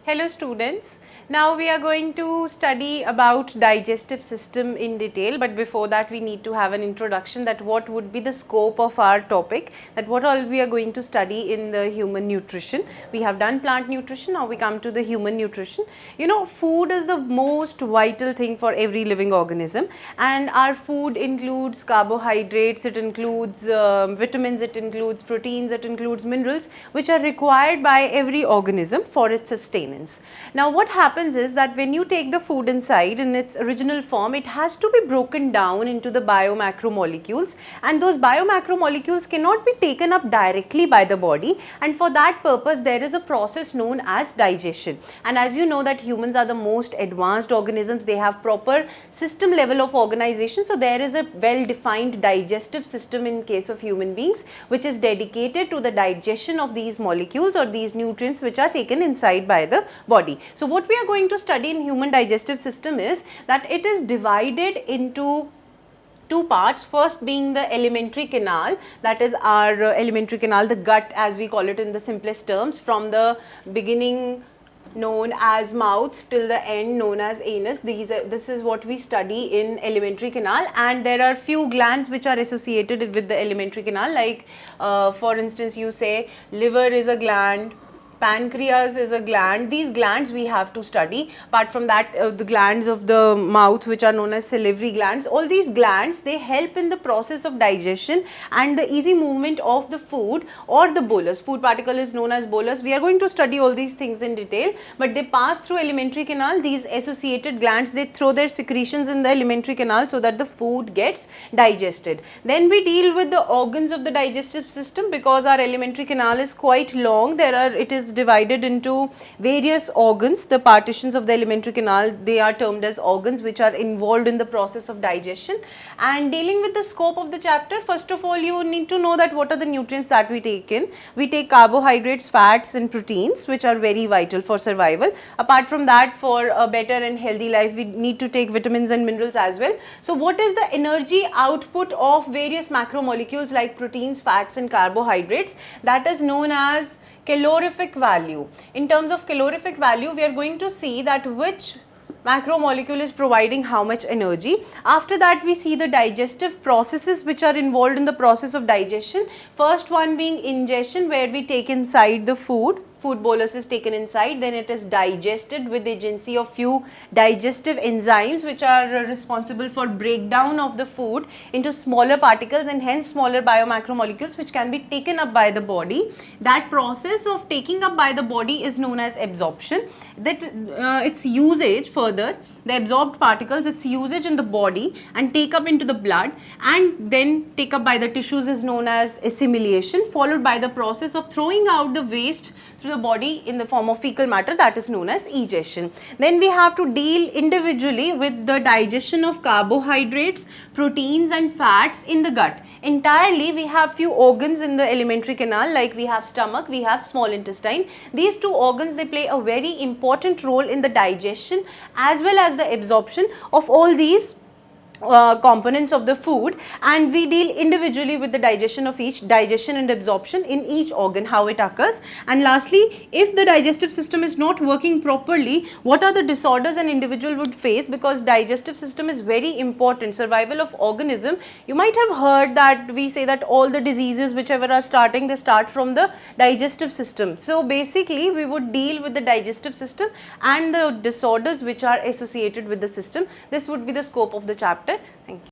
Hello students. Now we are going to study about digestive system in detail, but before that we need to have an introduction that what would be the scope of our topic, that what all we are going to study in the human nutrition. We have done plant nutrition, now we come to the human nutrition. You know, food is the most vital thing for every living organism, and our food includes carbohydrates, it includes vitamins, it includes proteins, it includes minerals which are required by every organism for its sustenance. Now what happens is that when you take the food inside in its original form, it has to be broken down into the biomacromolecules, and those biomacromolecules cannot be taken up directly by the body, and for that purpose there is a process known as digestion. And as you know that humans are the most advanced organisms, they have proper system level of organization, so there is a well defined digestive system in case of human beings which is dedicated to the digestion of these molecules or these nutrients which are taken inside by the body. So what we are going to study in human digestive system is that it is divided into two parts, first being the alimentary canal, that is our alimentary canal, the gut as we call it in the simplest terms, from the beginning known as mouth till the end known as anus. This is what we study in alimentary canal, and there are few glands which are associated with the alimentary canal, like for instance you say liver is a gland, pancreas is a gland. These glands we have to study. Apart from that, the glands of the mouth which are known as salivary glands, all these glands, they help in the process of digestion and the easy movement of the food or the bolus. Food particle is known as bolus. We are going to study all these things in detail, but they pass through alimentary canal. These associated glands, they throw their secretions in the alimentary canal so that the food gets digested. Then we deal with the organs of the digestive system, because our alimentary canal is quite long. It is divided into various organs. The partitions of the alimentary canal, they are termed as organs which are involved in the process of digestion. And dealing with the scope of the chapter, first of all you need to know that what are the nutrients that we take in. We take carbohydrates, fats and proteins which are very vital for survival. Apart from that, for a better and healthy life, we need to take vitamins and minerals as well. So what is the energy output of various macromolecules like proteins, fats and carbohydrates? That is known as calorific value. In terms of calorific value, we are going to see that which macromolecule is providing how much energy. After that, we see the digestive processes which are involved in the process of digestion. First one being ingestion, where we take inside the food bolus is taken inside, then it is digested with the agency of few digestive enzymes which are responsible for breakdown of the food into smaller particles and hence smaller biomacromolecules which can be taken up by the body. That process of taking up by the body is known as absorption. That its usage further, the absorbed particles, its usage in the body and take up into the blood and then take up by the tissues is known as assimilation, followed by the process of throwing out the waste through the body in the form of fecal matter, that is known as egestion. Then we have to deal individually with the digestion of carbohydrates, proteins and fats in the gut. Entirely we have few organs in the alimentary canal, like we have stomach, we have small intestine. These two organs, they play a very important role in the digestion as well as the absorption of all these components of the food, and we deal individually with the digestion of each, digestion and absorption in each organ, how it occurs. And lastly, if the digestive system is not working properly, what are the disorders an individual would face, because digestive system is very important, survival of organism. You might have heard that we say that all the diseases whichever are starting, they start from the digestive system. So basically we would deal with the digestive system and the disorders which are associated with the system. This would be the scope of the chapter. Thank you.